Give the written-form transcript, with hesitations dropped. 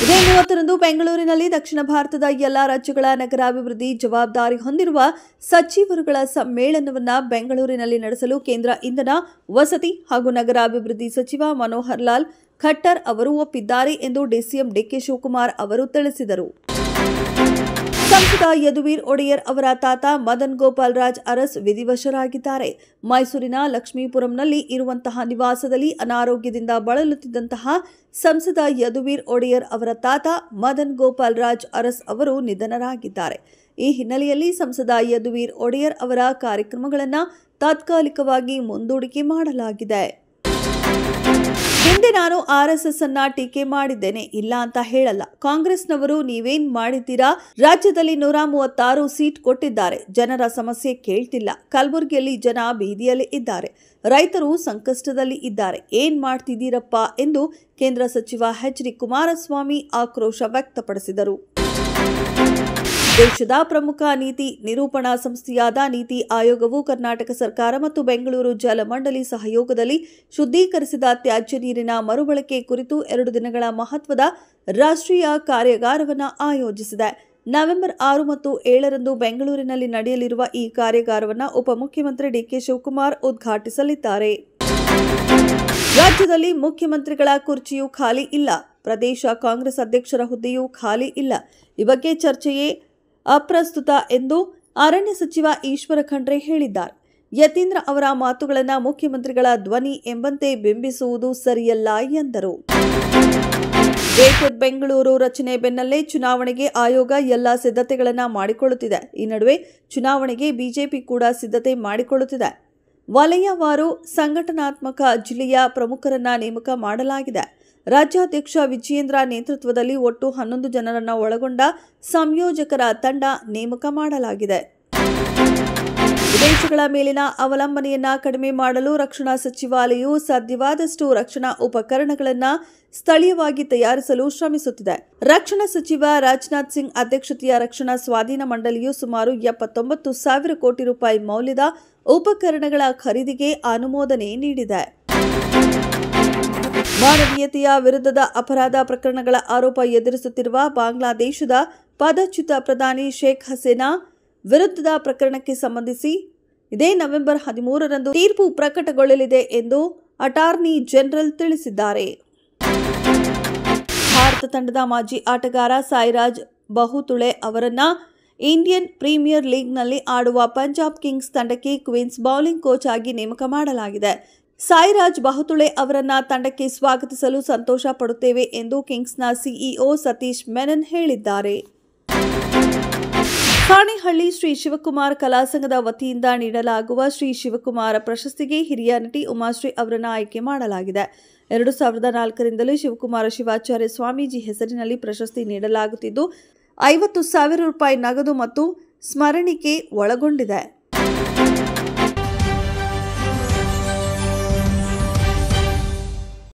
ಇದೇ 30ರಂದು ಬೆಂಗಳೂರಿನಲ್ಲಿ ದಕ್ಷಿಣ ಭಾರತದ ಎಲ್ಲಾ ರಾಜ್ಯಗಳ ನಗರಾಭಿವೃದ್ಧಿ ಜವಾಬ್ದಾರಿ ಹೊಂದಿರುವ ಸಚಿವರುಗಳ ಸಮ್ಮೇಳನವನ್ನು ಬೆಂಗಳೂರಿನಲ್ಲಿ ನಡೆಸಲು ಕೇಂದ್ರ ಇಂಧನ, ವಸತಿ ಹಾಗೂ ನಗರಾಭಿವೃದ್ಧಿ ಸಚಿವ ಮನೋಹರ್ ಲಾಲ್ ಖಟ್ಟರ್ ಅವರು ಒಪ್ಪಿದ್ದಾರೆ ಎಂದು ಡಿಸಿಎಂ ಡಿಕೆ ಶಿವಕುಮಾರ್ ಅವರು ತಿಳಿಸಿದರು. ಸಂಸದ ಯದುವೀರ್ ಒಡೆಯರ್ ಅವರ ತಾತ ಮದನ್ ಗೋಪಾಲ್ ರಾಜ್ ಅರಸ್ ವಿಧಿವಶರಾಗಿದ್ದಾರೆ. ಮೈಸೂರಿನ ಲಕ್ಷ್ಮೀಪುರಂನಲ್ಲಿ ಇರುವಂತಹ ನಿವಾಸದಲ್ಲಿ ಅನಾರೋಗ್ಯದಿಂದ ಬಳಲುತ್ತಿದ್ದಂತಹ ಸಂಸದ ಯದುವೀರ್ ಒಡೆಯರ್ ಅವರ ತಾತ ಮದನ್ ಗೋಪಾಲ್ ರಾಜ್ ಅರಸ್ ಅವರು ನಿಧನರಾಗಿದ್ದಾರೆ. ಈ ಹಿನ್ನೆಲೆಯಲ್ಲಿ ಸಂಸದ ಯದುವೀರ್ ಒಡೆಯರ್ ಅವರ ಕಾರ್ಯಕ್ರಮಗಳನ್ನು ತಾತ್ಕಾಲಿಕವಾಗಿ ಮುಂದೂಡಿಕೆ ಮಾಡಲಾಗಿದೆ. ಹಿಂದೆ ನಾನು ಆರ್ಎಸ್ಎಸ್ ಅನ್ನ ಟೀಕೆ ಮಾಡಿದ್ದೇನೆ, ಇಲ್ಲ ಅಂತ ಹೇಳಲ್ಲ. ಕಾಂಗ್ರೆಸ್ನವರು ನೀವೇನ್ ಮಾಡಿದ್ದೀರಾ? ರಾಜ್ಯದಲ್ಲಿ 136 ಸೀಟ್ ಕೊಟ್ಟಿದ್ದಾರೆ. ಜನರ ಸಮಸ್ಯೆ ಕೇಳ್ತಿಲ್ಲ. ಕಲಬುರಗಿಯಲ್ಲಿ ಜನ ಬೀದಿಯಲ್ಲಿ ಇದ್ದಾರೆ. ರೈತರು ಸಂಕಷ್ಟದಲ್ಲಿ ಇದ್ದಾರೆ. ಏನ್ ಮಾಡ್ತಿದ್ದೀರಪ್ಪ ಎಂದು ಕೇಂದ್ರ ಸಚಿವ ಎಚ್.ಡಿ. ಕುಮಾರಸ್ವಾಮಿ ಆಕ್ರೋಶ ವ್ಯಕ್ತಪಡಿಸಿದರು. ದೇಶದ ಪ್ರಮುಖ ನೀತಿ ನಿರೂಪಣಾ ಸಂಸ್ಥೆಯಾದ ನೀತಿ ಆಯೋಗವು ಕರ್ನಾಟಕ ಸರ್ಕಾರ ಮತ್ತು ಬೆಂಗಳೂರು ಜಲಮಂಡಳಿ ಸಹಯೋಗದಲ್ಲಿ ಶುದ್ಧೀಕರಿಸಿದ ತ್ಯಾಜ್ಯ ನೀರಿನ ಮರುಬಳಕೆ ಕುರಿತು 2 ದಿನಗಳ ಮಹತ್ವದ ರಾಷ್ಟ್ರೀಯ ಕಾರ್ಯಾಗಾರವನ್ನು ಆಯೋಜಿಸಿದೆ. ನವೆಂಬರ್ 6 ಮತ್ತು 7ರಂದು ಬೆಂಗಳೂರಿನಲ್ಲಿ ನಡೆಯಲಿರುವ ಈ ಕಾರ್ಯಾಗಾರವನ್ನು ಉಪಮುಖ್ಯಮಂತ್ರಿ ಡಿಕೆ ಶಿವಕುಮಾರ್ ಉದ್ಘಾಟಿಸಲಿದ್ದಾರೆ. ರಾಜ್ಯದಲ್ಲಿ ಮುಖ್ಯಮಂತ್ರಿಗಳ ಕುರ್ಚಿಯೂ ಖಾಲಿ ಇಲ್ಲ. ಪ್ರದೇಶ ಕಾಂಗ್ರೆಸ್ ಅಧ್ಯಕ್ಷರ ಹುದ್ದೆಯೂ ಖಾಲಿ ಇಲ್ಲ. ಈ ಬಗ್ಗೆ ಚರ್ಚೆಯೇ ಅಪ್ರಸ್ತುತ ಎಂದು ಅರಣ್ಯ ಸಚಿವ ಈಶ್ವರ ಖಂಡ್ರೆ ಹೇಳಿದ್ದಾರೆ. ಯತೀಂದ್ರ ಅವರ ಮಾತುಗಳನ್ನು ಮುಖ್ಯಮಂತ್ರಿಗಳ ಧ್ವನಿ ಎಂಬಂತೆ ಬಿಂಬಿಸುವುದು ಸರಿಯಲ್ಲ ಎಂದರು. ಗ್ರೇಟರ್ ಬೆಂಗಳೂರು ರಚನೆ ಬೆನ್ನಲ್ಲೇ ಚುನಾವಣೆಗೆ ಆಯೋಗ ಎಲ್ಲ ಸಿದ್ಧತೆಗಳನ್ನು ಮಾಡಿಕೊಳ್ಳುತ್ತಿದೆ. ಈ ನಡುವೆ ಚುನಾವಣೆಗೆ ಬಿಜೆಪಿ ಕೂಡ ಸಿದ್ಧತೆ ಮಾಡಿಕೊಳ್ಳುತ್ತಿದೆ. ವಲಯವಾರು ಸಂಘಟನಾತ್ಮಕ ಜಿಲ್ಲೆಯ ಪ್ರಮುಖರನ್ನ ನೇಮಕ ಮಾಡಲಾಗಿದೆ. ರಾಜ್ಯಾಧ್ಯಕ್ಷ ವಿಜಯೇಂದ್ರ ನೇತೃತ್ವದಲ್ಲಿ ಒಟ್ಟು 11 ಜನರನ್ನು ಒಳಗೊಂಡ ಸಂಯೋಜಕರ ತಂಡ ನೇಮಕ ಮಾಡಲಾಗಿದೆ. ವಿದೇಶಗಳ ಮೇಲಿನ ಅವಲಂಬನೆಯನ್ನ ಕಡಿಮೆ ಮಾಡಲು ರಕ್ಷಣಾ ಸಚಿವಾಲಯವು ಸಾಧ್ಯವಾದಷ್ಟು ರಕ್ಷಣಾ ಉಪಕರಣಗಳನ್ನು ಸ್ಥಳೀಯವಾಗಿ ತಯಾರಿಸಲು ಶ್ರಮಿಸುತ್ತಿದೆ. ರಕ್ಷಣಾ ಸಚಿವ ರಾಜನಾಥ್ ಸಿಂಗ್ ಅಧ್ಯಕ್ಷತೆಯ ರಕ್ಷಣಾ ಸ್ವಾಧೀನ ಮಂಡಳಿಯು ಸುಮಾರು 79,000 ಕೋಟಿ ರೂಪಾಯಿ ಮೌಲ್ಯದ ಉಪಕರಣಗಳ ಖರೀದಿಗೆ ಅನುಮೋದನೆ ನೀಡಿದೆ. ಮಾನವೀಯತೆಯ ವಿರುದ್ಧದ ಅಪರಾಧ ಪ್ರಕರಣಗಳ ಆರೋಪ ಎದುರಿಸುತ್ತಿರುವ ಬಾಂಗ್ಲಾದೇಶದ ಪದಚ್ಯುತ ಪ್ರಧಾನಿ ಶೇಖ್ ಹಸೀನಾ ವಿರುದ್ಧದ ಪ್ರಕರಣಕ್ಕೆ ಸಂಬಂಧಿಸಿ ಇದೇ ನವೆಂಬರ್ 13ರಂದು ತೀರ್ಪು ಪ್ರಕಟಗೊಳ್ಳಲಿದೆ ಎಂದು ಅಟಾರ್ನಿ ಜನರಲ್ ತಿಳಿಸಿದ್ದಾರೆ. ಭಾರತ ತಂಡದ ಮಾಜಿ ಆಟಗಾರ ಸಾಯಿರಾಜ್ ಬಹುತುಳೆ ಅವರನ್ನ ಇಂಡಿಯನ್ ಪ್ರೀಮಿಯರ್ ಲೀಗ್ನಲ್ಲಿ ಆಡುವ ಪಂಜಾಬ್ ಕಿಂಗ್ಸ್ ತಂಡಕ್ಕೆ ಕ್ವೀನ್ಸ್ ಬೌಲಿಂಗ್ ಕೋಚ್ ಆಗಿ ನೇಮಕ ಮಾಡಲಾಗಿದೆ. ಸಾಯಿರಾಜ್ ಬಹುತುಳೆ ಅವರನ್ನ ತಂಡಕ್ಕೆ ಸ್ವಾಗತಿಸಲು ಸಂತೋಷ ಪಡುತ್ತೇವೆ ಎಂದು ಕಿಂಗ್ಸ್ನ ಸಿಇಒ ಸತೀಶ್ ಮೆನನ್ ಹೇಳಿದ್ದಾರೆ. ಸಾಣೇಹಳ್ಳಿ ಶ್ರೀ ಶಿವಕುಮಾರ ಕಲಾ ಸಂಘದ ವತಿಯಿಂದ ನೀಡಲಾಗುವ ಶ್ರೀ ಶಿವಕುಮಾರ ಪ್ರಶಸ್ತಿಗೆ ಹಿರಿಯ ನಟಿ ಉಮಾಶ್ರೀ ಅವರನ್ನು ಆಯ್ಕೆ ಮಾಡಲಾಗಿದೆ. 2004ರಿಂದಲೂ ಶಿವಕುಮಾರ ಶಿವಾಚಾರ್ಯ ಸ್ವಾಮೀಜಿ ಹೆಸರಿನಲ್ಲಿ ಪ್ರಶಸ್ತಿ ನೀಡಲಾಗುತ್ತಿದ್ದು 50,000 ರೂಪಾಯಿ ನಗದು ಮತ್ತು ಸ್ಮರಣಿಕೆ ಒಳಗೊಂಡಿದೆ.